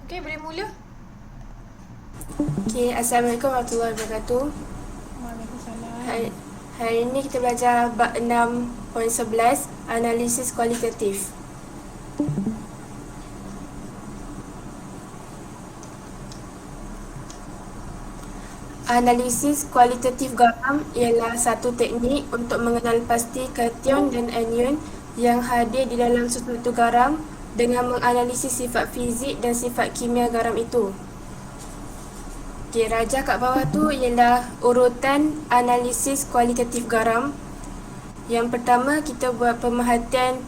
Okey, boleh mula? Okay, Assalamualaikum warahmatullahi wabarakatuh. Waalaikumsalam. Hari ini kita belajar bab 6.11 Analisis Kualitatif. Analisis kualitatif garam ialah satu teknik untuk mengenal pasti kation dan anion yang hadir di dalam sesuatu garam dengan menganalisis sifat fizik dan sifat kimia garam itu. Okay, raja kat bawah tu ialah urutan analisis kualitatif garam. Yang pertama, kita buat pemerhatian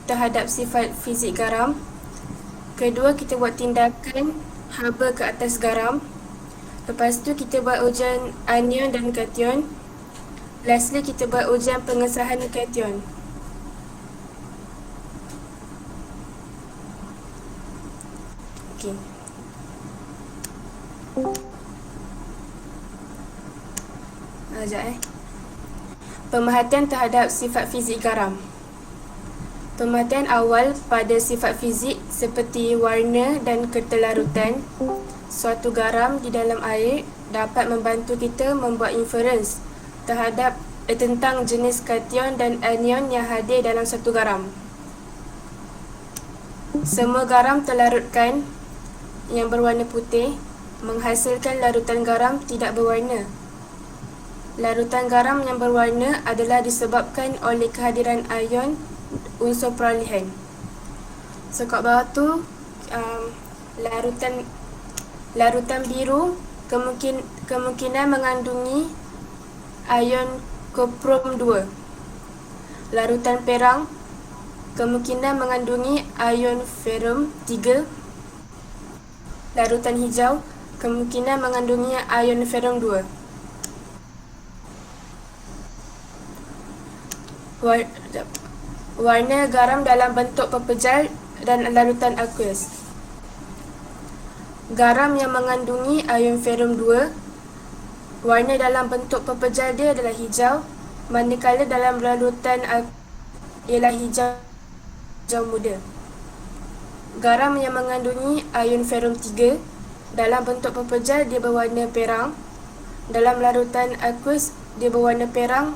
terhadap sifat fizik garam. Kedua, kita buat tindakan haba ke atas garam. Lepas tu kita buat ujian anion dan kation. Lastly, kita buat ujian pengesahan kation. Okey. Sekejap Pemerhatian terhadap sifat fizik garam. Pemerhatian awal pada sifat fizik seperti warna dan ketelarutan suatu garam di dalam air dapat membantu kita membuat inference terhadap tentang jenis kation dan anion yang hadir dalam satu garam. Semua garam terlarutkan yang berwarna putih menghasilkan larutan garam tidak berwarna. Larutan garam yang berwarna adalah disebabkan oleh kehadiran ion unsur peralihan. So kat bawah tu larutan biru kemungkinan mengandungi ion koprom 2. Larutan perang kemungkinan mengandungi ion ferrum 3. Larutan hijau kemungkinan mengandungi ion ferrum 2. Warna garam dalam bentuk pepejal dan larutan aqueous. Garam yang mengandungi ion ferrum 2, warna dalam bentuk pepejal dia adalah hijau, manakala dalam larutan ialah hijau muda. Garam yang mengandungi ion ferrum 3, dalam bentuk pepejal dia berwarna perang, dalam larutan aqueous dia berwarna perang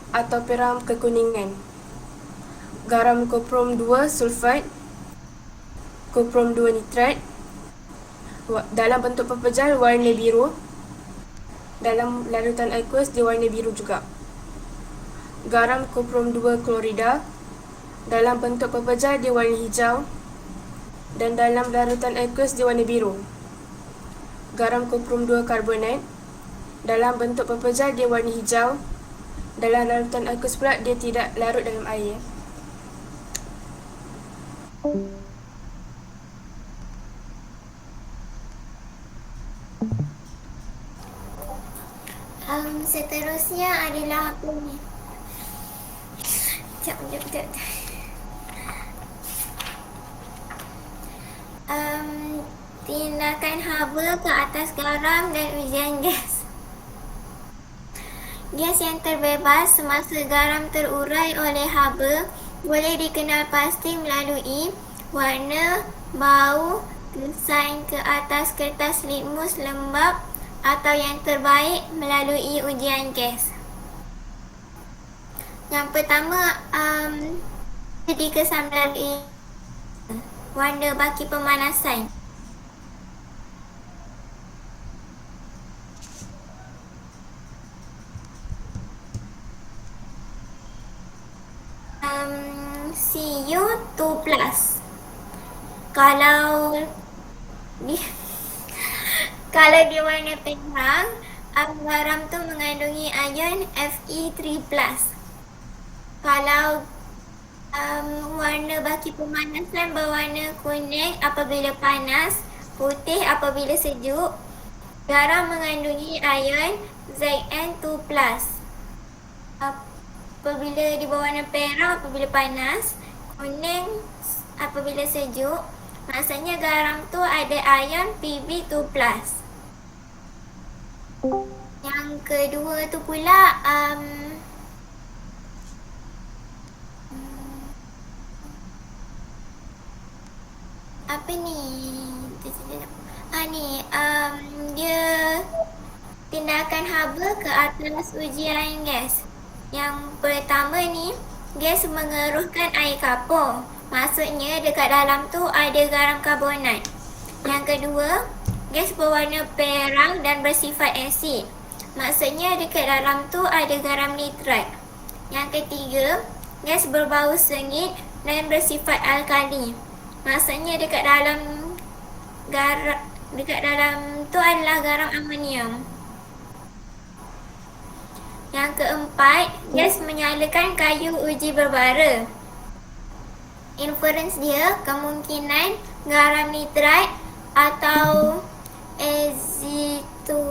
atau perang kekuningan. Garam koprom 2 sulfat, koprom 2 nitrat, dalam bentuk pepejal warna biru, dalam larutan aqueous dia warna biru juga. Garam koprom 2 klorida, dalam bentuk pepejal dia warna hijau, dan dalam larutan aqueous dia warna biru. Garam koprom 2 karbonat, dalam bentuk pepejal dia warna hijau, dalam larutan aqueous pula dia tidak larut dalam air. Seterusnya adalah apa ni? Sekejap. Tindakan haba ke atas garam dan ujian gas. Gas yang terbebas semasa garam terurai oleh haba boleh dikenal pasti melalui warna, bau, kesan ke atas kertas litmus lembap atau yang terbaik melalui ujian gas. Yang pertama, dikesan melalui warna baki pemanasan. Cu2+. Kalau dia warna perang, garam tu mengandungi ion Fe3+. Kalau warna baki pemanasan berwarna kuning apabila panas, putih apabila sejuk, garam mengandungi ion Zn2+. Apabila di berwarna perang apabila panas, kuning apabila sejuk, maksudnya garam tu ada ion Pb2+. Yang kedua tu pula apa ni? Dia tindakan haba ke atas ujian gas. Yang pertama ni, gas mengeruhkan air kapur. Maksudnya dekat dalam tu ada garam karbonat. Yang kedua, gas berwarna perang dan bersifat asid. Maksudnya dekat dalam tu ada garam nitrat. Yang ketiga, gas berbau sengit dan bersifat alkali. Maksudnya dekat dalam tu adalah garam amonium. Yang keempat, gas menyalakan kayu uji berbara. Inference dia kemungkinan garam nitrat atau AgCO.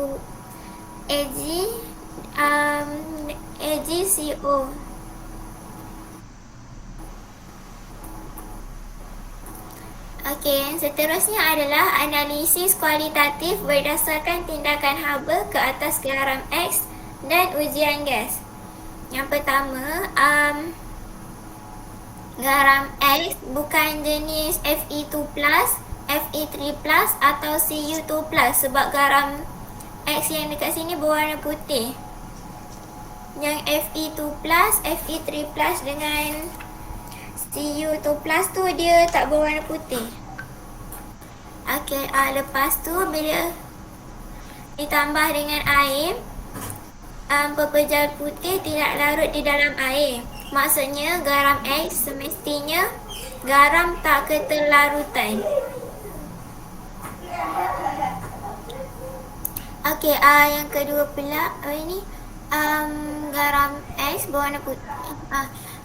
Okey, yang seterusnya adalah analisis kualitatif berdasarkan tindakan haba ke atas garam X dan ujian gas. Yang pertama, garam X bukan jenis Fe2+, Fe3+, atau Cu2+, sebab garam X yang dekat sini berwarna putih. Yang Fe2+, Fe3+ dengan Cu2+ tu dia tak berwarna putih. Okey, lepas tu bila ditambah dengan air, pepejal putih tidak larut di dalam air. Maksudnya garam X semestinya garam tak keterlarutan. Okey, yang kedua pula garam X berwarna putih.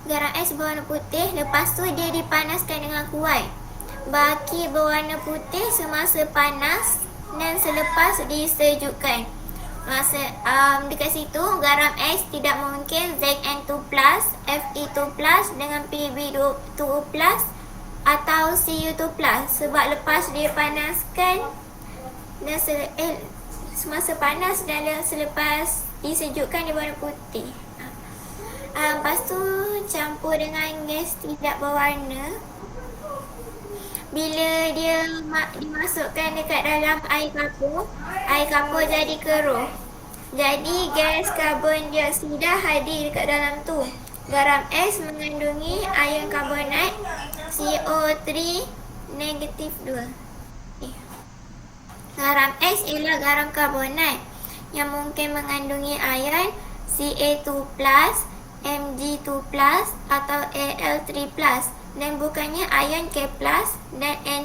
Garam X berwarna putih, lepas tu dia dipanaskan dengan kuat. Baki berwarna putih semasa panas dan selepas disejukkan. Dekat situ garam X tidak mungkin Zn2+, Fe2+, dengan Pb2O+, atau Cu2+, sebab lepas dia panaskan dan semasa panas dan selepas disejukkan dia warna putih. Lepas tu campur dengan gas tidak berwarna. Bila dia dimasukkan dekat dalam air kapur jadi keruh. Jadi gas karbon dioksida hadir dekat dalam tu. Garam X mengandungi ion karbonat CO3 negatif 2. Garam X ialah garam karbonat yang mungkin mengandungi ion Ca2+, Mg2+, atau Al3+, dan bukannya ion K+ dan Na+,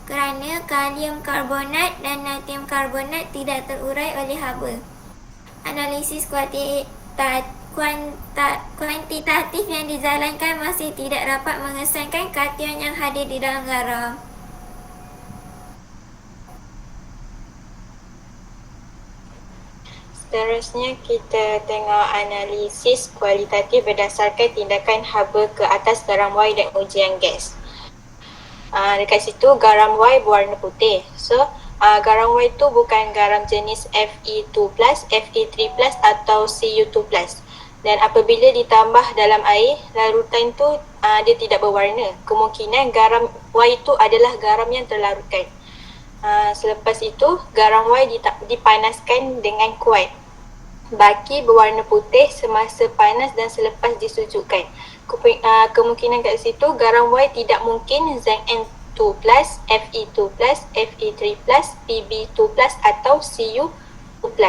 kerana kalium karbonat dan natrium karbonat tidak terurai oleh haba. Analisis kuantitatif yang dijalankan masih tidak dapat mengesankan kation yang hadir di dalam garam. Seterusnya kita tengok analisis kualitatif berdasarkan tindakan haba ke atas garam Y dan ujian gas. Dekat situ garam Y berwarna putih. So garam Y tu bukan garam jenis Fe2+, Fe3+, atau Cu2+. Dan apabila ditambah dalam air, larutan tu dia tidak berwarna. Kemungkinan garam Y tu adalah garam yang terlarutkan. Selepas itu garam Y dipanaskan dengan kuat. Baki berwarna putih semasa panas dan selepas disejukkan. Kemungkinan kat situ garam Y tidak mungkin Zn2+, Fe2+, Fe3+, Pb2+, atau Cu2+.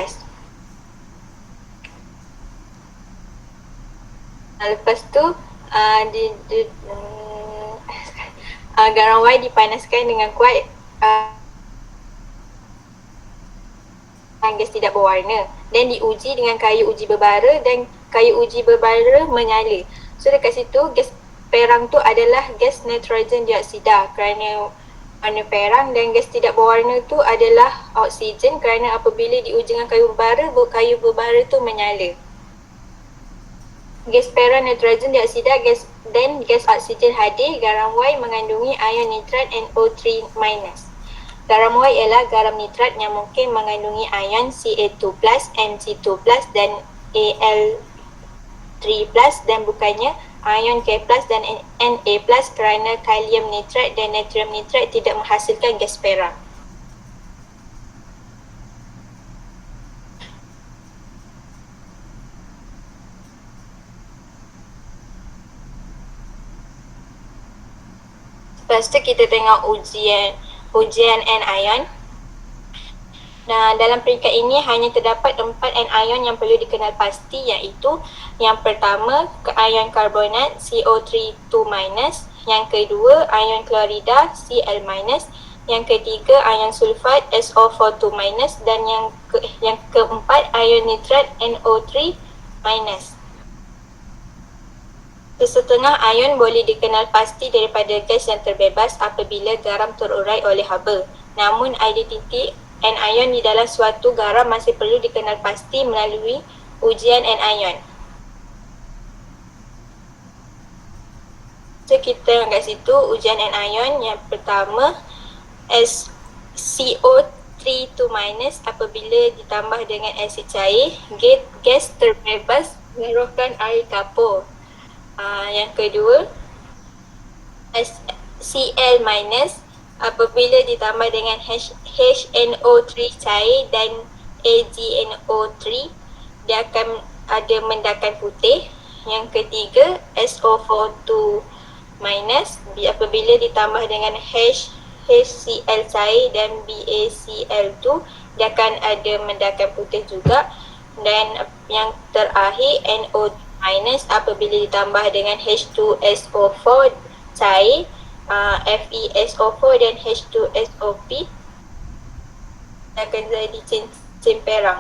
Lepas tu garam Y dipanaskan dengan kuat. Gas tidak berwarna dan diuji dengan kayu uji berbara dan kayu uji berbara menyala. So dekat situ gas perang tu adalah gas nitrogen dioksida kerana warna perang, dan gas tidak berwarna tu adalah oksigen kerana apabila diuji dengan kayu berbara tu menyala. Gas perang nitrogen dioksida dan gas oksigen hadir. Garam Y mengandungi ion nitrat NO3-. Garam Y ialah garam nitrat yang mungkin mengandungi ion Ca2+, Mg2+, dan Al3+, dan bukannya ion K+ dan Na+ kerana kalium nitrat dan natrium nitrat tidak menghasilkan gas perak. Lepas tu kita tengok ujian anion. Nah, dalam peringkat ini hanya terdapat 4 anion yang perlu dikenal pasti, iaitu yang pertama ion karbonat CO3 2-, yang kedua ion klorida Cl-, yang ketiga ion sulfat SO4 2-, dan yang keempat ion nitrat NO3-. Sesetengah ion boleh dikenal pasti daripada gas yang terbebas apabila garam terurai oleh haba. Namun identiti anion di dalam suatu garam masih perlu dikenal pasti melalui ujian anion. So kita tengok kat situ ujian anion. Yang pertama CO3 2- apabila ditambah dengan asid cair, gas terbebas mengeluarkan air kapur. Yang kedua Cl- apabila ditambah dengan HNO3 cair dan AgNO3, dia akan ada mendakan putih. Yang ketiga SO4 2- apabila ditambah dengan HCl cair dan BaCl2, dia akan ada mendakan putih juga. Dan yang terakhir NO3- apabila ditambah dengan H2SO4 cair, FeSO4 dan H2SOP, akan jadi cincin perang.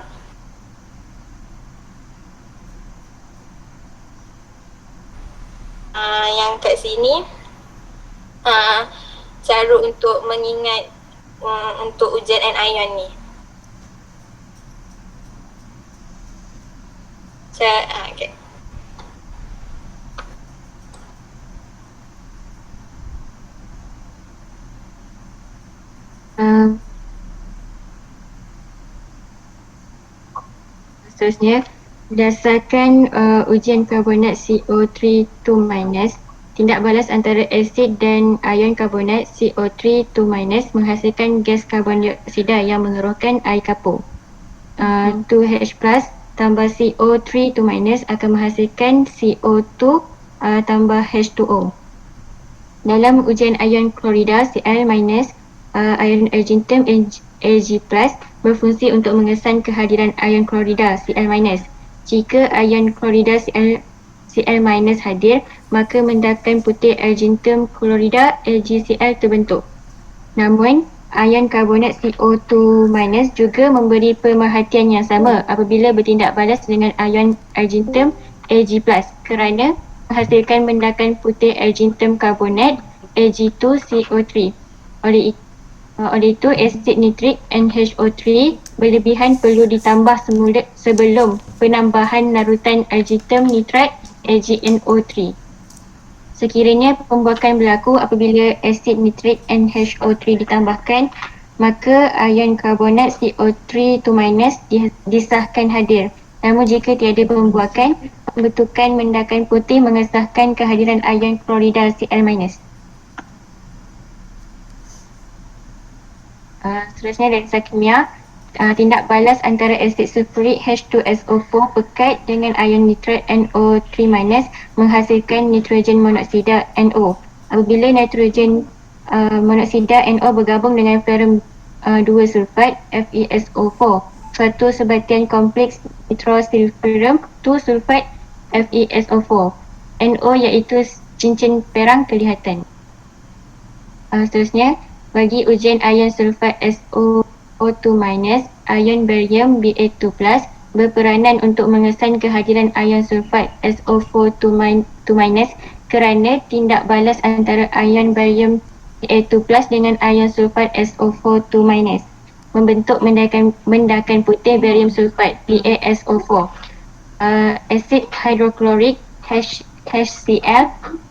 Yang kat sini cara untuk mengingat untuk ujian anion ni. Okay. Seterusnya, berdasarkan ujian karbonat CO3 2-, tindak balas antara asid dan ion karbonat CO3 2- menghasilkan gas karbon dioksida yang mengeluarkan air kapur. 2H+ tambah CO3 2- akan menghasilkan CO2 tambah H2O. Dalam ujian ion klorida Cl-, ion argentum Ag+ berfungsi untuk mengesan kehadiran ion klorida Cl-. Jika ion klorida Cl- hadir, maka mendakan putih argentum klorida AgCl terbentuk. Namun, ion karbonat CO2- juga memberi pemerhatian yang sama apabila bertindak balas dengan ion argentum Ag+, kerana menghasilkan mendakan putih argentum karbonat Ag2CO3. Oleh itu, asid nitrik NHO3 berlebihan perlu ditambah semula sebelum penambahan larutan argentum nitrat AgNO3. Sekiranya pembuakan berlaku apabila asid nitrik NHO3 ditambahkan, maka ion karbonat CO3 2- disahkan hadir. Namun jika tiada pembuakan, pembentukan mendakan putih mengesahkan kehadiran ion klorida Cl-. Seterusnya dari kisah kimia, tindak balas antara asid sulfurik H2SO4 pekat dengan ion nitrat NO3- menghasilkan nitrogen monoksida NO. Apabila nitrogen monoksida NO bergabung dengan ferrum 2 sulfat FeSO4, suatu sebatian kompleks nitrosilferum 2 sulfat FeSO4. NO iaitu cincin perang kelihatan. Seterusnya, bagi ujian ion sulfat SO2-, ion barium Ba2+ berperanan untuk mengesan kehadiran ion sulfat SO4 2- kerana tindak balas antara ion barium Ba2+ dengan ion sulfat SO4 2- membentuk mendakan putih barium sulfat BaSO4. Asid hidroklorik HCl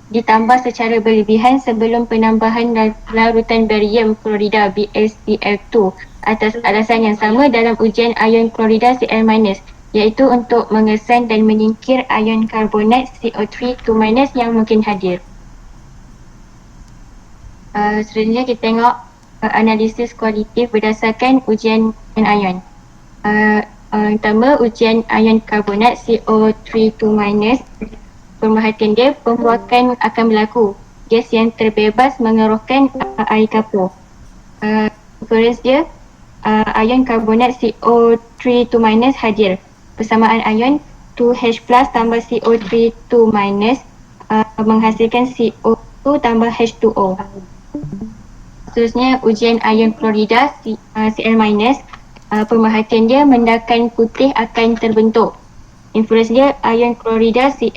ditambah secara berlebihan sebelum penambahan larutan barium klorida BaCl2 atas alasan yang sama dalam ujian ion klorida Cl-. iaitu untuk mengesan dan menyingkir ion karbonat CO3 2- yang mungkin hadir. Seterusnya kita tengok analisis kualitatif berdasarkan ujian ion. Yang pertama, ujian ion karbonat CO3 2-. Pemerhatian dia, pembuakan akan berlaku. Gas yang terbebas mengeruhkan air kapur. Inference dia, ion karbonat CO3 2- hadir. Persamaan ion 2H+ tambah CO3 2- menghasilkan CO2 tambah H2O. Seterusnya, ujian ion klorida Cl-. Pemerhatian dia, mendakan putih akan terbentuk. Inference dia, ion klorida Cl-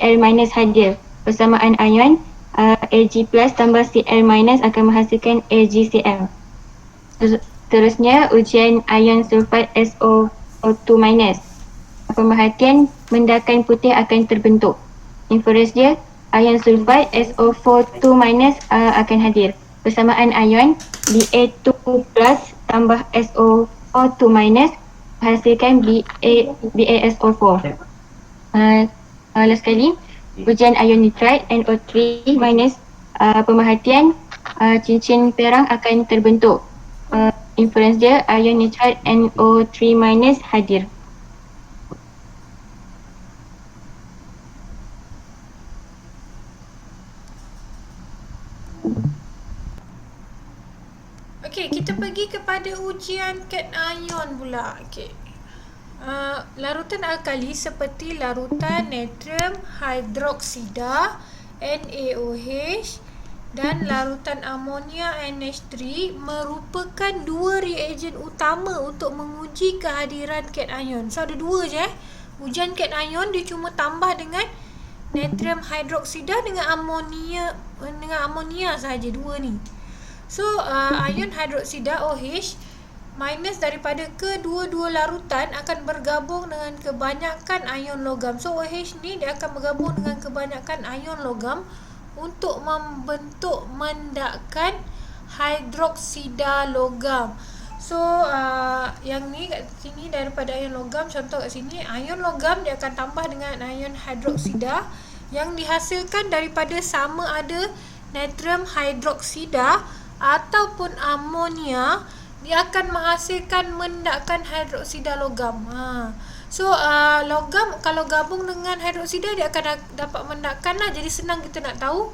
hadir. Persamaan ion Ag+ tambah Cl- akan menghasilkan AgCl. Seterusnya, ujian ion sulfat SO2-. Pemerhatian, mendakan putih akan terbentuk. Inference dia, ion sulfat SO4 2- akan hadir. Persamaan ion Ba2+ tambah SO4 2- menghasilkan BaSO4. Last sekali, ujian ion nitride NO3-. Pemerhatian, cincin perang akan terbentuk. Inference dia, ion nitride NO3- hadir. Okey, kita pergi kepada ujian cation pula. Okey. Larutan alkali seperti larutan natrium hidroksida NaOH dan larutan amonia NH3 merupakan dua reagen utama untuk menguji kehadiran cation. So ada dua je Ujian cation dia cuma tambah dengan natrium hidroksida dengan amonia saja, dua ni. So ion hidroksida OH minus daripada kedua-dua larutan akan bergabung dengan kebanyakan ion logam. So OH ni dia akan bergabung dengan kebanyakan ion logam untuk membentuk mendakan hidroksida logam. So yang ni kat sini daripada ion logam, contoh kat sini ion logam dia akan tambah dengan ion hidroksida yang dihasilkan daripada sama ada natrium hidroksida ataupun amonia, dia akan menghasilkan mendakan hidroksida logam. So logam kalau gabung dengan hidroksida dia akan dapat mendakan lah. Jadi senang kita nak tahu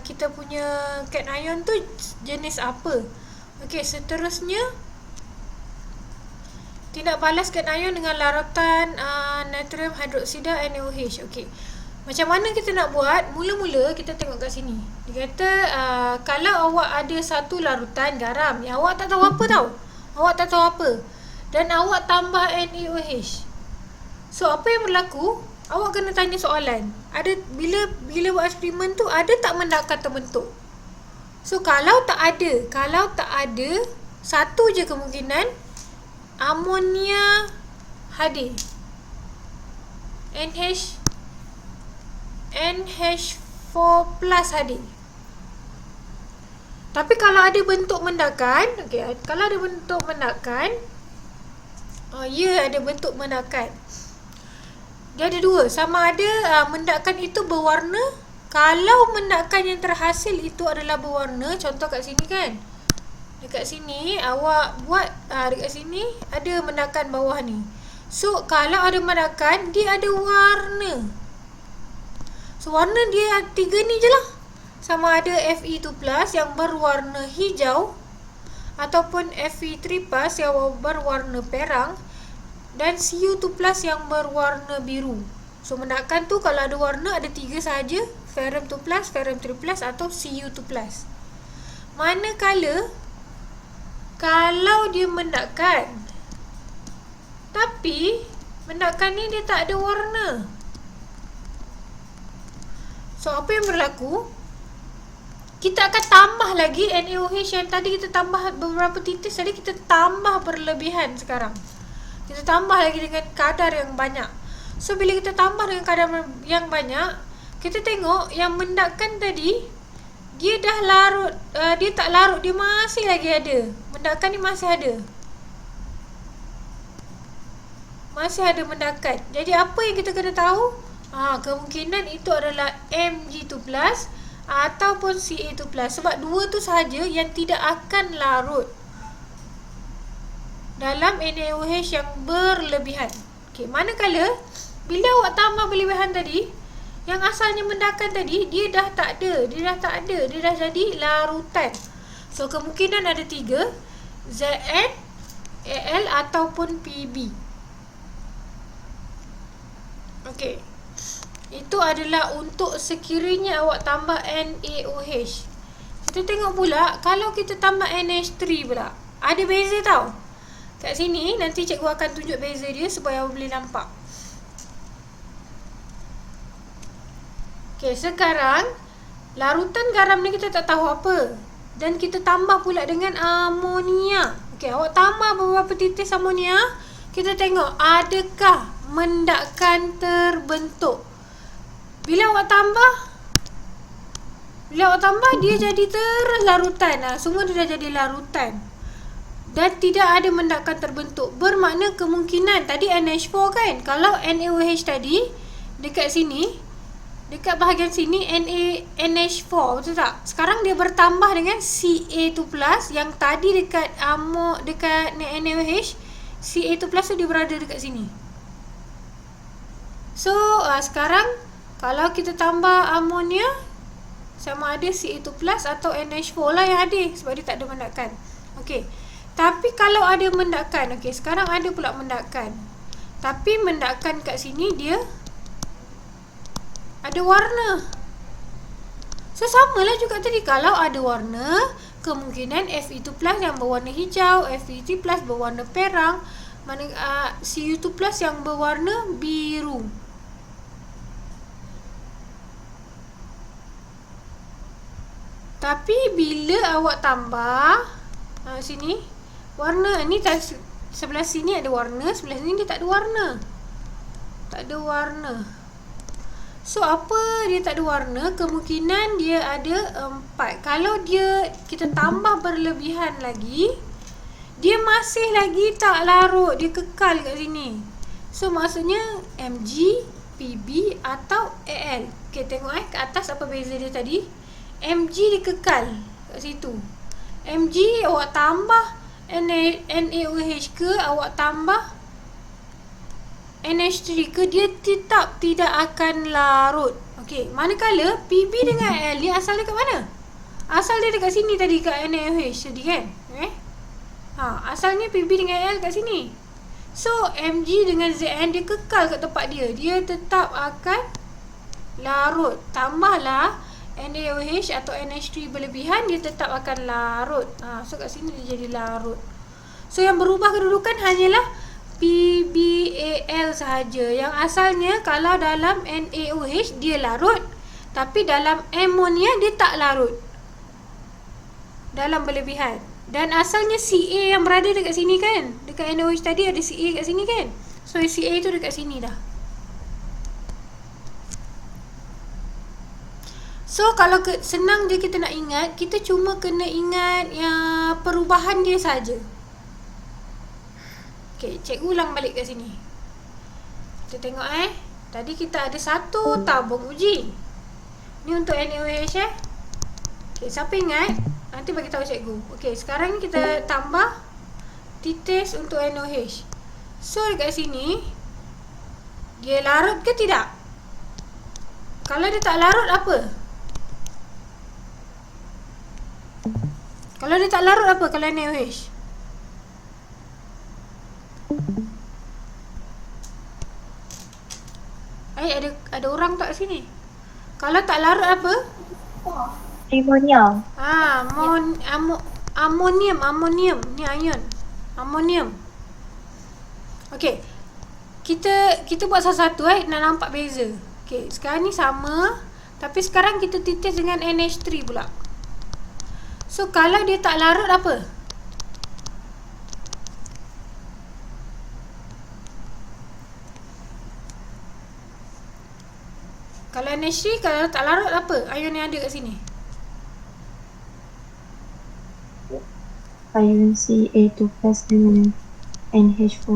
kita punya cation tu jenis apa. Okey, seterusnya tindak balas cation dengan larutan natrium hidroksida NaOH. Okey, macam mana kita nak buat? Mula-mula kita tengok kat sini. Dia kata kalau awak ada satu larutan garam yang awak tak tahu apa tau. Awak tak tahu apa. Dan awak tambah NaOH. So apa yang berlaku? Awak kena tanya soalan. Ada bila buat eksperimen tu ada tak mendakan terbentuk? So kalau tak ada, satu je kemungkinan amonia hadir. NH4+ hadir. Tapi kalau ada bentuk mendakan, kalau ada bentuk mendakan, ada bentuk mendakan. Dia ada dua, sama ada mendakan itu berwarna. Kalau mendakan yang terhasil itu adalah berwarna, contoh kat sini kan. Dekat sini awak buat dekat sini ada mendakan bawah ni. So kalau ada mendakan, dia ada warna. So warna dia tiga ni je lah. Sama ada Fe2+ yang berwarna hijau ataupun Fe3+ yang berwarna perang dan Cu2+ yang berwarna biru. So mendakan tu kalau ada warna ada tiga sahaja, Ferrum 2+, Ferrum 3+ atau Cu2+. Manakala kalau dia mendakan tapi mendakan ni dia tak ada warna. So apa yang berlaku? Kita akan tambah lagi NaOH yang tadi kita tambah beberapa titis tadi, kita tambah berlebihan sekarang. Kita tambah lagi dengan kadar yang banyak. So bila kita tambah dengan kadar yang banyak, kita tengok yang mendakan tadi dia dah larut, dia tak larut, dia masih lagi ada. Mendakan ni masih ada. masih ada mendakan. Jadi apa yang kita kena tahu? Kemungkinan itu adalah Mg2+ ataupun Ca2+. Sebab dua tu sahaja yang tidak akan larut dalam NaOH yang berlebihan. Okey, manakala bila awak tambah berlebihan tadi, yang asalnya mendakan tadi, dia dah tak ada, dia dah jadi larutan. So kemungkinan ada 3, Zn, Al ataupun Pb. Okey. Itu adalah untuk sekiranya awak tambah NaOH. Kita tengok pula kalau kita tambah NH3 pula. Ada beza tau. Kat sini nanti cikgu akan tunjuk beza dia supaya awak boleh nampak. Okey, sekarang larutan garam ni kita tak tahu apa. Dan kita tambah pula dengan amonia. Okey, awak tambah beberapa titis amonia. Kita tengok adakah mendakan terbentuk. Bila awak tambah dia jadi terlarutan. Semua dia dah jadi larutan. Dan tidak ada mendakan terbentuk. Bermakna kemungkinan tadi NH4 kan. Kalau NaOH tadi dekat sini, dekat bahagian sini NH4, betul tak? Sekarang dia bertambah dengan Ca2+, yang tadi dekat NaOH, Ca2+ tu dia berada dekat sini. So sekarang kalau kita tambah amonia, sama ada Ca2+ atau NH4 lah yang ada, sebab dia tak ada mendakan. Okey. Tapi kalau ada mendakan, okey, sekarang ada pula mendakan. Tapi mendakan kat sini dia ada warna. So samalah juga tadi, kalau ada warna, kemungkinan Fe2+ yang berwarna hijau, Fe3+ berwarna perang, Cu2+ yang berwarna biru. Tapi bila awak tambah sini, warna ni sebelah sini ada warna, sebelah sini dia tak ada warna. Tak ada warna. So apa dia tak ada warna? Kemungkinan dia ada 4. Kalau kita tambah berlebihan lagi, dia masih lagi tak larut, dia kekal kat sini. So maksudnya Mg, Pb atau Al. Okay, tengok ke atas apa beza dia tadi. Mg dia kekal kat situ. Mg awak tambah NaOH ke, awak tambah NH3 ke, dia tetap tidak akan larut. Okey, manakala Pb dengan Al ni asal dia kat mana? Asal dia dekat sini tadi, kat NaOH tadi kan? Asalnya Pb dengan Al kat sini. So Mg dengan Zn dia kekal kat tempat dia. Dia tetap akan larut. Tambahlah NaOH atau NH3 berlebihan, dia tetap akan larut. So kat sini dia jadi larut. So yang berubah kedudukan hanyalah PbAl sahaja. Yang asalnya kalau dalam NaOH dia larut, tapi dalam amonia dia tak larut dalam berlebihan. Dan asalnya Ca yang berada dekat sini kan, dekat NaOH tadi ada Ca kat sini kan. So Ca tu dekat sini dah. So kalau senang je kita nak ingat, kita cuma kena ingat yang perubahan dia saja. Okey, cikgu ulang balik kat sini. Kita tengok tadi kita ada satu tabung uji. Ni untuk NaOH Okey, siapa ingat? Nanti bagi tahu cikgu. Okey, sekarang ni kita tambah titis untuk NaOH. So dekat sini dia larut ke tidak? Kalau dia tak larut apa? Kalau dia tak larut apa kalau NaOH? Ada orang tak sini? Kalau tak larut apa? Ammonia. Amonium. Ni ion. Amonium. Okey. Kita buat satu-satu nak nampak beza. Okey, sekarang ni sama, tapi sekarang kita titis dengan NH3 pula. So kalau dia tak larut apa? Kalau NH3, kalau tak larut apa? Ion yang ada kat sini. Ion Ca2+ dengan NH4.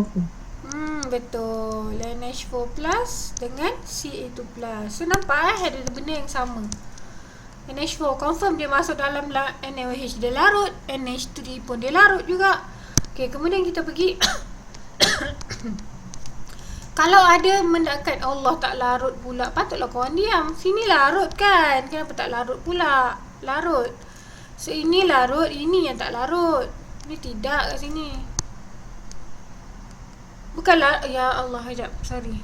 Betul. NH4 plus dengan Ca2 plus. So nampak ada benda yang sama. NH4 confirm dia masuk dalam NaOH, dia larut. NH3 pun dia larut juga. Okey, kemudian kita pergi kalau ada mendakan Allah tak larut pula, patutlah korang diam. Sini larut kan, kenapa tak larut pula? Larut. So ini larut, ini yang tak larut. Ini tidak kat sini. Bukanlah, ya Allah, sekejap, sorry.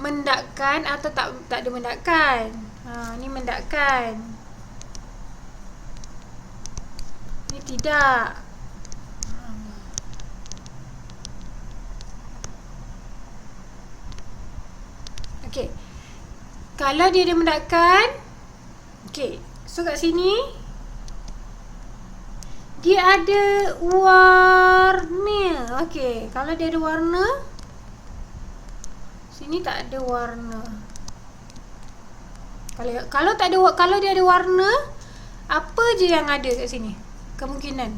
Mendakkan atau tak ada mendakkan. Ni mendakkan. Ni tidak. Okey. Kalau dia ada mendakkan, okey. So kat sini dia ada warna. Okey, kalau dia ada warna, sini tak ada warna. Kalau dia ada warna, apa je yang ada kat sini? Kemungkinan.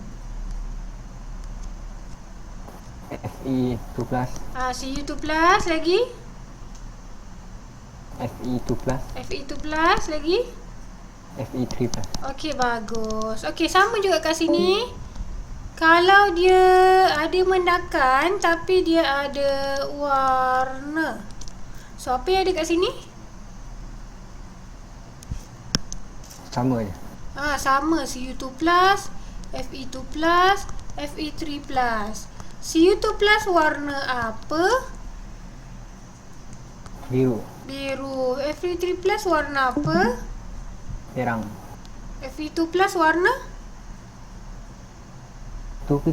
Fe2 plus, Cu2 plus lagi. Fe2 plus, Fe2 plus lagi. Fe3 plus. Okey, bagus. Okey, sama juga kat sini. Kalau dia ada mendakan tapi dia ada warna. So, apa yang ada kat sini? Sama je. Sama. Cu2 plus, Fe2 plus, Fe3 plus. Cu2 plus warna apa? Biru, Biru. Fe3 plus warna apa? terang. Fe2 plus warna? 2 ke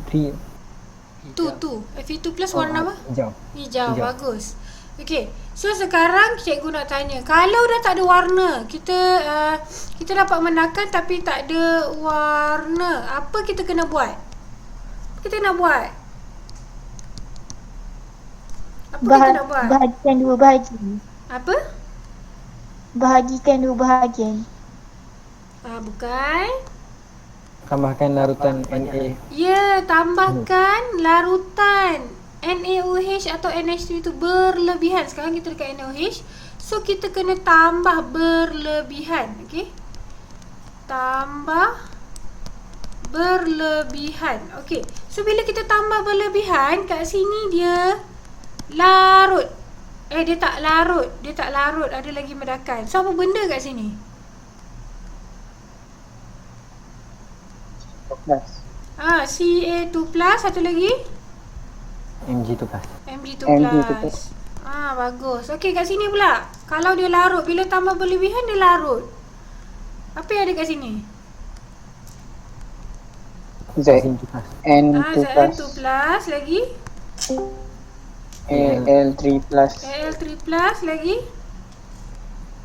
3? Tu. Fe2 plus warna apa? Hijau. Hijau. Hijau. Bagus. Okey. So sekarang cikgu nak tanya, kalau dah tak ada warna, kita dapat mendakan tapi tak ada warna, apa kita kena buat? Apa kita nak buat? Apa kita nak buat? Bahagikan dua bahagian. Apa? Bahagikan dua bahagian. Bukan. Tambahkan larutan Na. Ya, tambahkan larutan NaOH atau NH3 itu berlebihan. Sekarang kita dekat NaOH. So, kita kena tambah berlebihan. Okey. Tambah berlebihan. Okey. So, bila kita tambah berlebihan, kat sini dia larut. Dia tak larut. Dia tak larut. Ada lagi mendakan. So, apa benda kat sini? Ca2 plus, satu lagi Mg2 plus. Mg2 plus. Bagus. Okey, kat sini pula. Kalau dia larut, bila tambah berlebihan dia larut. Apa yang ada kat sini? Zn2 plus. Zn2 plus lagi. Al3 plus, Al3 plus lagi.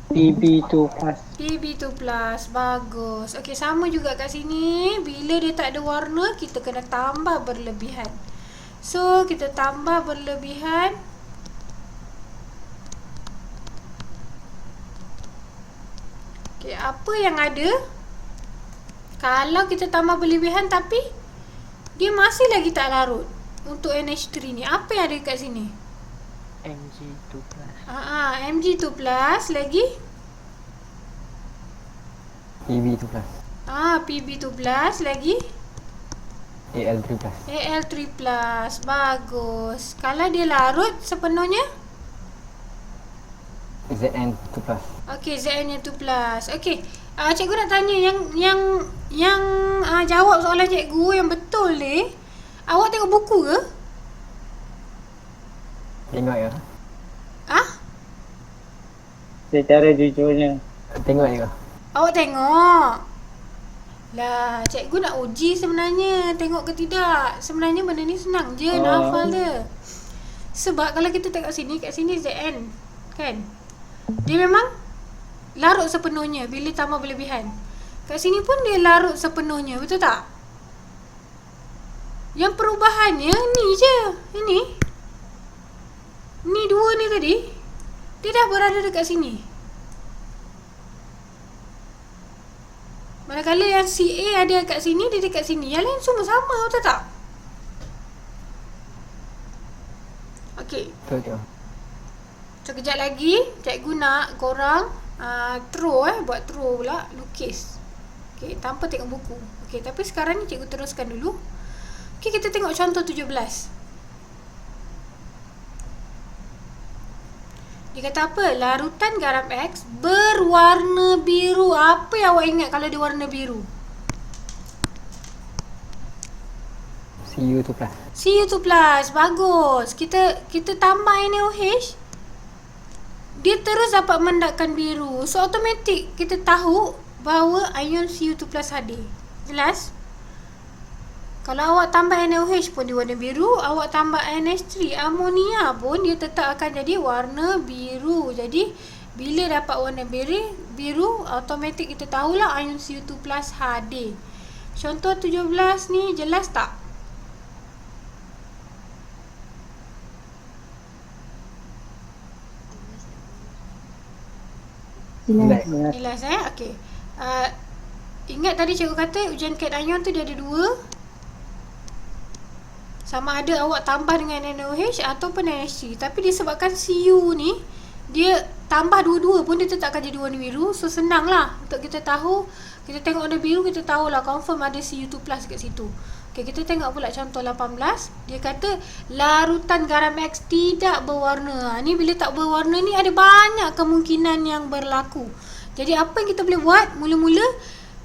Pb2 plus. Pb2 plus. Bagus. Okey, sama juga kat sini. Bila dia tak ada warna, kita kena tambah berlebihan. So, kita tambah berlebihan. Okey, apa yang ada? Kalau kita tambah berlebihan tapi dia masih lagi tak larut. Untuk NH3 ni, apa yang ada kat sini? Mg2 plus. Mg2 plus lagi. Pb2 plus. Pb2 plus lagi. Al3 plus. Al3 plus. Bagus. Kalau dia larut sepenuhnya? Zn2 plus. Okey, Zn2 plus. Okey. Cikgu nak tanya yang jawab soalan cikgu yang betul ni. Awak tengok buku ke? Tengok ya. Secara jujurnya, Tengok ya. Awak tengok. Lah, cikgu nak uji sebenarnya. Tengok ke tidak. Sebenarnya benda ni senang je nak hafal dia. Sebab kalau kita tengok sini, kat sini Zn. Kan? Dia memang larut sepenuhnya bila tambah berlebihan. Kat sini pun dia larut sepenuhnya. Betul tak? Yang perubahannya ni je. Ini. Ni dua ni tadi. Dia dah berada dekat sini. Manakala yang CA ada kat sini, dia dekat sini. Yang lain semua sama, betul tak? Okey. Betul tu. So kejap lagi cikgu nak korang buat throw pula, lukis. Okey, tanpa tengok buku. Okey, tapi sekarang ni cikgu teruskan dulu. Okey, kita tengok contoh 17. Dia kata apa? Larutan garam X berwarna biru. Apa yang awak ingat kalau dia warna biru? CU2 plus. CU2 plus. Bagus. Kita tambah NaOH. Dia terus dapat mendakan biru. So automatik kita tahu bahawa ion CU2 plus hadir. Jelas? Kalau awak tambah NaOH pun dia warna biru, awak tambah NH3 amonia pun dia tetap akan jadi warna biru. Jadi bila dapat warna biru, automatik kita tahulah ion CU2 plus hadir. Contoh 17 ni jelas tak? Relax. Jelas Okey. Ingat tadi cikgu kata ujian cat ion tu dia ada dua. Sama ada awak tambah dengan NaOH ataupun NH3. Tapi disebabkan Cu ni dia tambah dua-dua pun dia tetap akan jadi warna biru. So senang lah untuk kita tahu. Kita tengok warna biru, kita tahulah confirm ada Cu2 plus kat situ. Okay, kita tengok pula contoh 18. Dia kata larutan garam X tidak berwarna. Ni bila tak berwarna ni ada banyak kemungkinan yang berlaku. Jadi apa yang kita boleh buat? Mula-mula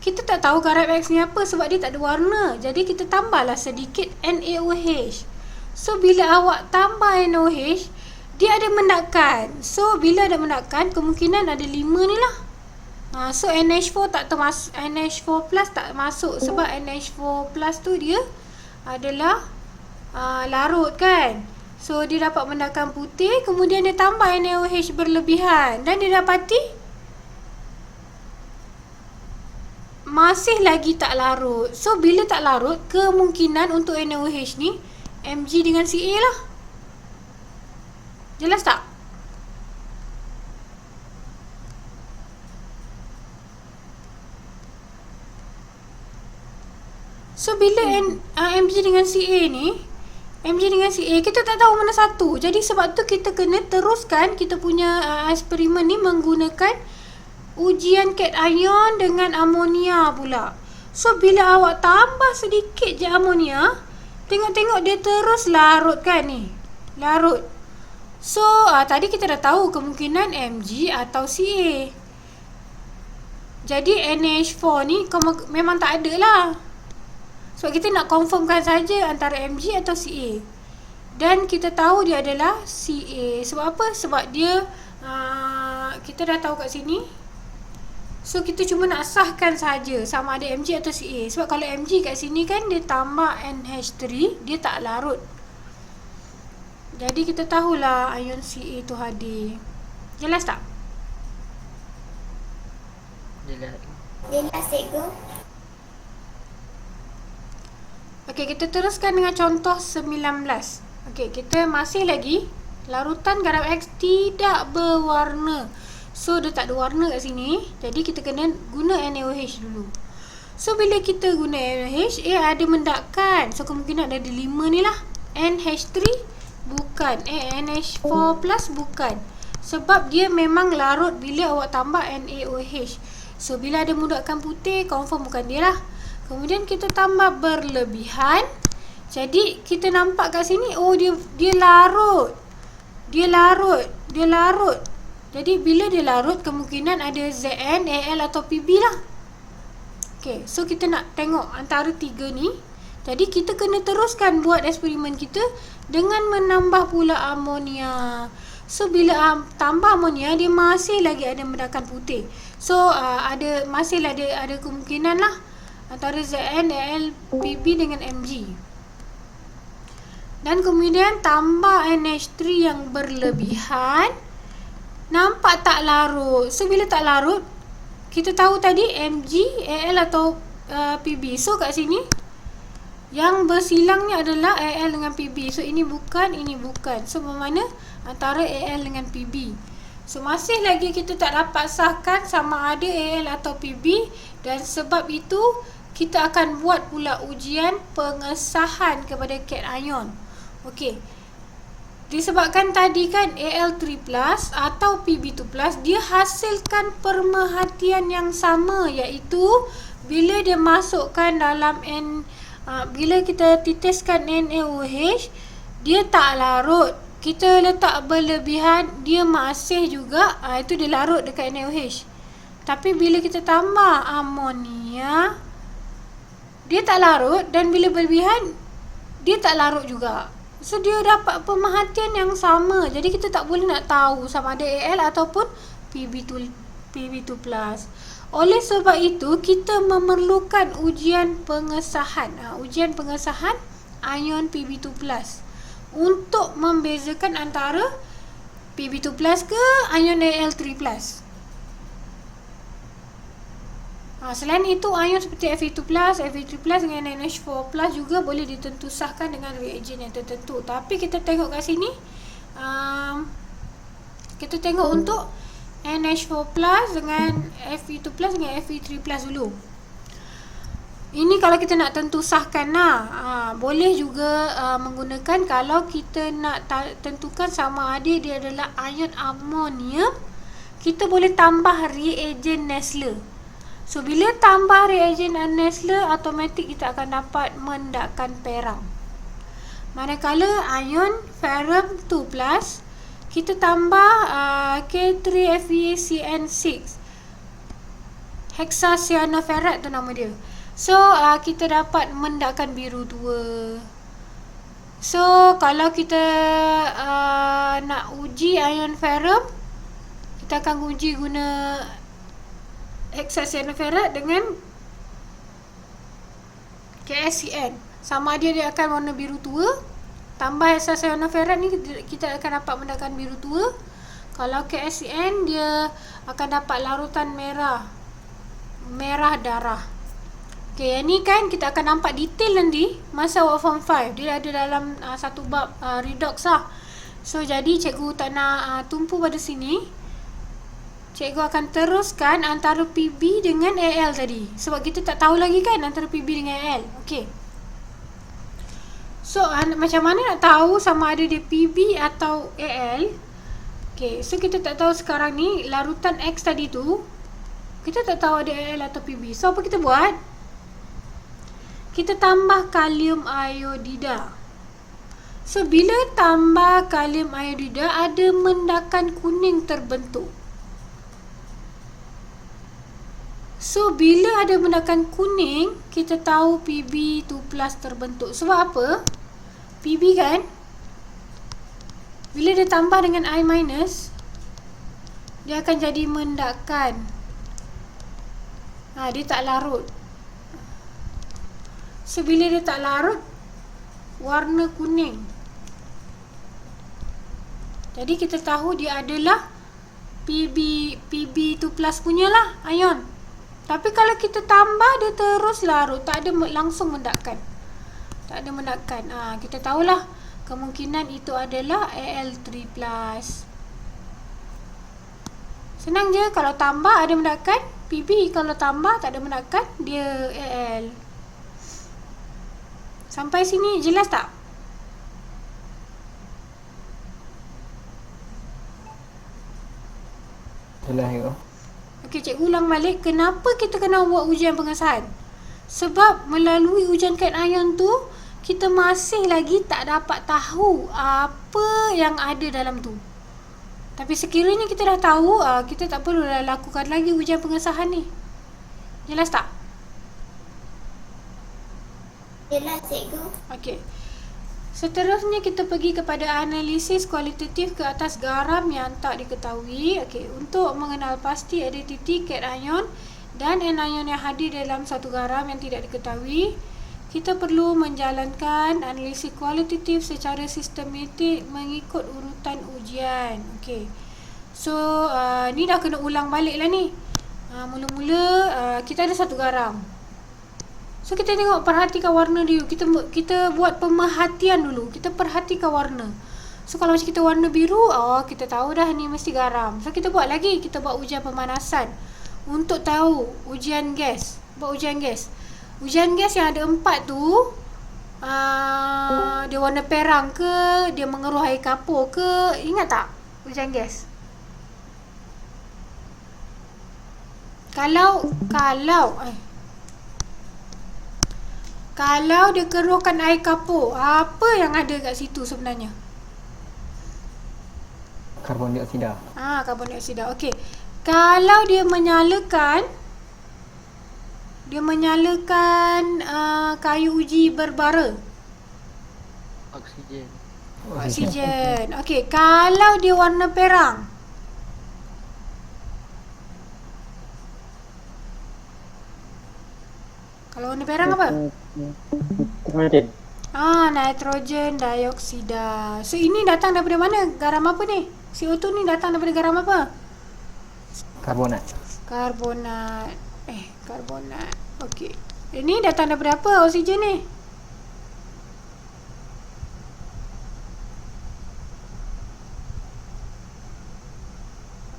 kita tak tahu garam X ni apa sebab dia tak ada warna. Jadi kita tambahlah sedikit NaOH. So bila awak tambah NaOH, dia ada mendakan. So bila ada mendakan, kemungkinan ada 5 ni lah. So NH4 tak termasuk, NH4 plus tak masuk sebab NH4 plus tu dia adalah larut kan. So dia dapat mendakan putih, kemudian dia tambah NaOH berlebihan dan dia dapati masih lagi tak larut. So bila tak larut, kemungkinan untuk NaOH ni Mg dengan Ca lah. Jelas tak? So bila Mg dengan Ca ni, Mg dengan Ca kita tak tahu mana satu. Jadi sebab tu kita kena teruskan kita punya eksperimen ni menggunakan ujian cat ion dengan amonia pula. So bila awak tambah sedikit je amonia, tengok-tengok dia terus larut kan ni. Larut. So tadi kita dah tahu kemungkinan Mg atau Ca. Jadi NH4 ni memang tak ada lah. Sebab kita nak confirmkan saja antara Mg atau Ca. Dan kita tahu dia adalah Ca. Sebab apa? Sebab dia kita dah tahu kat sini. So kita cuma nak sahkan saja sama ada Mg atau Ca. Sebab kalau Mg kat sini kan dia tambah NH3, dia tak larut. Jadi kita tahulah ion Ca tu hadir. Jelas tak? Jelas. Jelas, cikgu. Okey, kita teruskan dengan contoh 19. Okey, kita masih lagi larutan garam X tidak berwarna. So dia tak ada warna kat sini. Jadi kita kena guna NaOH dulu. So bila kita guna NaOH, ada mendakan. So kemungkinan ada 5 ni lah. NH3 bukan. NH4 plus bukan. Sebab dia memang larut bila awak tambah NaOH. So bila ada mendakan putih, confirm bukan dia lah. Kemudian kita tambah berlebihan. Jadi kita nampak kat sini, oh dia larut. Dia larut. Jadi bila dia larut, kemungkinan ada Zn, Al atau Pb lah. Okay, so kita nak tengok antara tiga ni. Jadi kita kena teruskan buat eksperimen kita dengan menambah pula amonia. So bila tambah amonia, dia masih lagi ada mendakan putih. So masih ada kemungkinan lah antara Zn, Al, Pb dengan Mg. Dan kemudian tambah NH3 yang berlebihan. Nampak tak larut. So bila tak larut, kita tahu tadi Mg, Al atau Pb. So kat sini yang bersilangnya adalah Al dengan Pb. So ini bukan, ini bukan. So bermakna antara Al dengan Pb. So masih lagi kita tak dapat sahkan sama ada Al atau Pb. Dan sebab itu kita akan buat pula ujian pengesahan kepada cat ion. Okey. Disebabkan tadi kan Al3 plus atau Pb2 plus, dia hasilkan pemerhatian yang sama, iaitu bila dia masukkan dalam bila kita titiskan NaOH, dia tak larut. Kita letak berlebihan, dia masih juga, itu dia larut dekat NaOH. Tapi bila kita tambah amonia, dia tak larut, dan bila berlebihan, dia tak larut juga. So dia dapat pemerhatian yang sama. Jadi kita tak boleh nak tahu sama ada Al ataupun Pb2 plus. Oleh sebab itu, kita memerlukan ujian pengesahan. Ujian pengesahan ion Pb2 plus untuk membezakan antara Pb2 plus ke ion Al3 plus. Selain itu, ion seperti Fe2+, Fe3+ dengan NH4+ juga boleh ditentusahkan dengan reagen yang tertentu. Tapi kita tengok kat sini, kita tengok untuk NH4+ dengan Fe2+ dengan Fe3+ dulu. Ini kalau kita nak tentusahkan lah. Boleh juga menggunakan kalau kita nak tentukan sama ada dia adalah ion amonium, kita boleh tambah reagen Nessler. So, bila tambah reagen Nessler, automatik kita akan dapat mendakkan perak. Manakala ion ferrum 2+, kita tambah K3FeCN6, hexacyanoferrat tu nama dia. So, kita dapat mendakkan biru 2. So, kalau kita nak uji ion ferrum, kita akan uji guna hexacyanoferrat dengan KSCN. Sama ada dia akan warna biru tua. Tambah hexacyanoferrat ni, kita akan dapat mendapatkan biru tua. Kalau KSCN, dia akan dapat larutan merah darah. Okay, yang ni kan kita akan nampak detail nanti masa work form 5. Dia ada dalam satu bab redox lah. So, jadi cikgu tak nak tumpu pada sini. Cikgu akan teruskan antara PB dengan AL tadi. Sebab kita tak tahu lagi kan antara PB dengan AL. Okey. So, macam mana nak tahu sama ada dia PB atau AL? Okey, so kita tak tahu sekarang ni larutan X tadi tu, kita tak tahu ada AL atau PB. So, apa kita buat? Kita tambah kalium iodida. So, bila tambah kalium iodida, ada mendakan kuning terbentuk. So, bila ada mendakan kuning, kita tahu Pb2+ terbentuk. Sebab apa? Pb kan, bila dia tambah dengan I-, dia akan jadi mendakan. Dia tak larut. So, bila dia tak larut, warna kuning. Jadi, kita tahu dia adalah Pb2+ punya lah ion. Tapi kalau kita tambah, dia terus larut, tak ada langsung mendakkan. Tak ada mendakkan. Kita tahulah kemungkinan itu adalah Al3+. Senang je, kalau tambah ada mendakkan PB, kalau tambah tak ada mendakkan, dia Al. Sampai sini jelas tak? Jelas ya. Okey, cikgu ulang balik. Kenapa kita kena buat ujian pengesahan? Sebab melalui ujian cation tu, kita masih lagi tak dapat tahu apa yang ada dalam tu. Tapi sekiranya kita dah tahu, kita tak perlu lakukan lagi ujian pengesahan ni. Jelas tak? Jelas, cikgu. Okey. Seterusnya kita pergi kepada analisis kualitatif ke atas garam yang tak diketahui. Okey, untuk mengenal pasti identiti cation dan anion yang hadir dalam satu garam yang tidak diketahui, kita perlu menjalankan analisis kualitatif secara sistematik mengikut urutan ujian. Okey. So, ni dah kena ulang balik lah ni. Mula-mula kita ada satu garam. So, kita tengok, perhatikan warna dia. Kita buat pemerhatian dulu. Kita perhatikan warna. So, kalau macam kita warna biru, kita tahu dah ni mesti garam. So, kita buat lagi. Kita buat ujian pemanasan untuk tahu ujian gas. Buat ujian gas. Ujian gas yang ada 4 tu, Dia warna perang ke? Dia mengeruh air kapur ke? Ingat tak ujian gas? Kalau dia keruhkan air kapur, apa yang ada kat situ sebenarnya? Karbon dioksida. Karbon dioksida. Okey. Kalau dia menyalakan kayu uji berbara. Oksigen. Okey, kalau dia warna perang. Kalau warna perang apa? Nitrogen. Nitrogen dioksida. So ini datang daripada mana? Garam apa ni? CO2 ni datang daripada garam apa? Karbonat. Karbonat. Okey. Ini datang daripada apa oksigen ni?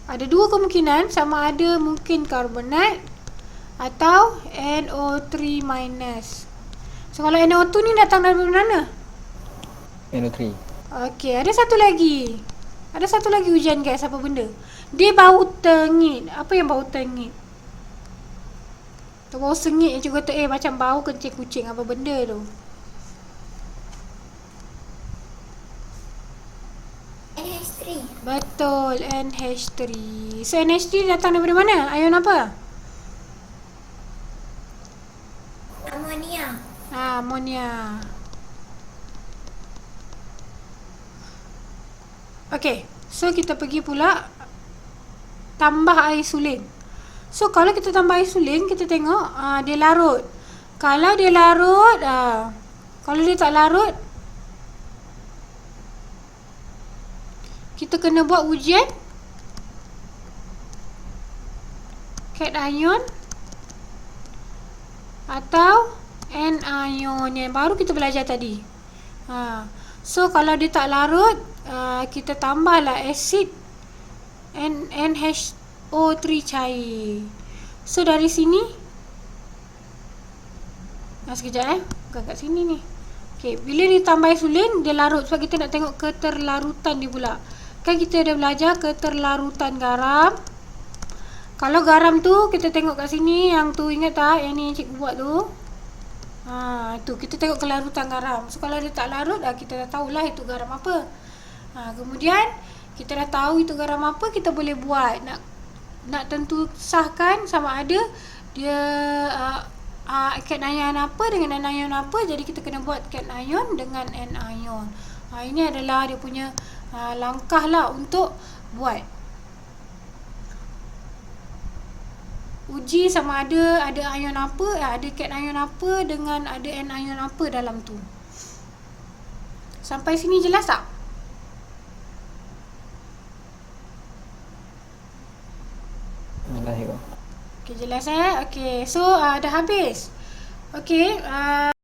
Ada dua kemungkinan, sama ada mungkin karbonat atau NO3 minus. So kalau NO2 ni datang dari mana? NO3. Okey, ada satu lagi. Ada satu lagi ujian gas, apa benda? Dia bau tengit. Apa yang bau tengit? Tu bau sengit, cikgu kata macam bau kencing kucing. Apa benda tu? NH3. Betul, NH3. So NH3 datang daripada mana? Ion apa? Amonia. Amonia. Okey, so kita pergi pula tambah air suling. So kalau kita tambah air suling, kita tengok dia larut. Kalau dia larut, kalau dia tak larut, kita kena buat ujian cation atau anion yang baru kita belajar tadi. So kalau dia tak larut, kita tambahlah asid NHO3 cair. So dari sini, sekejap bukan kat sini ni. Okay, bila ditambah sulin, dia larut. Sebab kita nak tengok keterlarutan dia pula. Kan kita dah belajar keterlarutan garam. Kalau garam tu kita tengok kat sini, yang tu ingat tak? Yang ni cikgu buat tu. Tu kita tengok kelarutan garam. So kalau dia tak larut, kita dah tahulah itu garam apa. Kemudian kita dah tahu itu garam apa, kita boleh buat nak tentu sahkan sama ada dia cation apa dengan anion apa. Jadi kita kena buat cation dengan anion. Ini adalah dia punya langkah lah untuk buat uji sama ada ion apa, ada cation apa dengan ada anion apa dalam tu. Sampai sini jelas tak? Jelas cikgu. Okey, jelas Okey, so dah habis. Okey,